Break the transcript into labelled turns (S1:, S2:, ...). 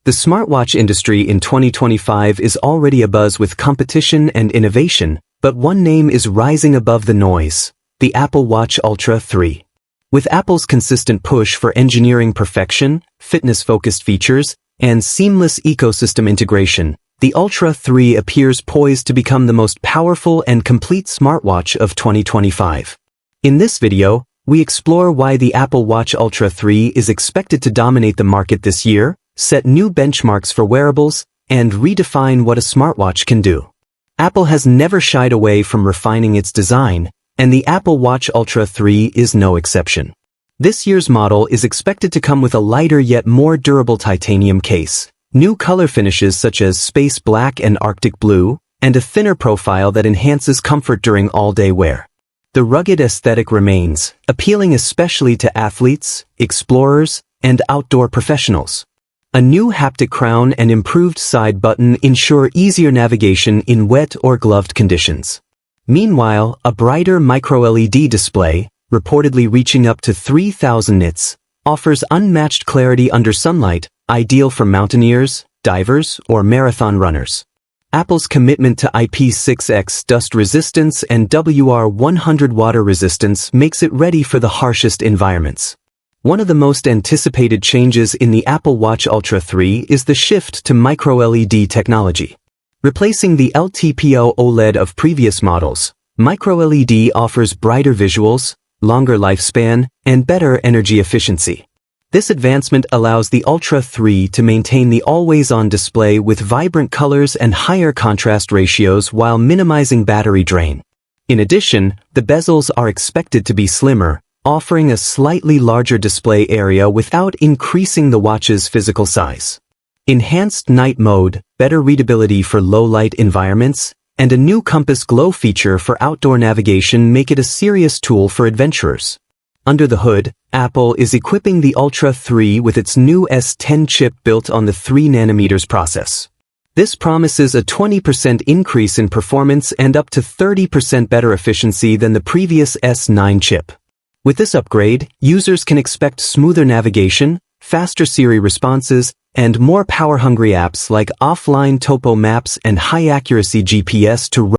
S1: The smartwatch industry in 2025 is already abuzz with competition and innovation, but one name is rising above the noise: the Apple Watch Ultra 3. With Apple's consistent push for engineering perfection, fitness-focused features, and seamless ecosystem integration, the Ultra 3 appears poised to become the most powerful and complete smartwatch of 2025. In this video, we explore why the Apple Watch Ultra 3 is expected to dominate the market this year, set new benchmarks for wearables, and redefine what a smartwatch can do. Apple has never shied away from refining its design, and the Apple Watch Ultra 3 is no exception. This year's model is expected to come with a lighter yet more durable titanium case, new color finishes such as space black and arctic blue, and a thinner profile that enhances comfort during all-day wear. The rugged aesthetic remains, appealing especially to athletes, explorers, and outdoor professionals. A new haptic crown and improved side button ensure easier navigation in wet or gloved conditions. Meanwhile, a brighter micro-LED display, reportedly reaching up to 3,000 nits, offers unmatched clarity under sunlight, ideal for mountaineers, divers, or marathon runners. Apple's commitment to IP6X dust resistance and WR100 water resistance makes it ready for the harshest environments. One of the most anticipated changes in the Apple Watch Ultra 3 is the shift to micro-LED technology. Replacing the LTPO OLED of previous models, micro-LED offers brighter visuals, longer lifespan, and better energy efficiency. This advancement allows the Ultra 3 to maintain the always-on display with vibrant colors and higher contrast ratios while minimizing battery drain. In addition, the bezels are expected to be slimmer, offering a slightly larger display area without increasing the watch's physical size. Enhanced night mode, better readability for low-light environments, and a new compass glow feature for outdoor navigation make it a serious tool for adventurers. Under the hood, Apple is equipping the Ultra 3 with its new S10 chip built on the 3nm process. This promises a 20% increase in performance and up to 30% better efficiency than the previous S9 chip. With this upgrade, users can expect smoother navigation, faster Siri responses, and more power-hungry apps like offline topo maps and high-accuracy GPS to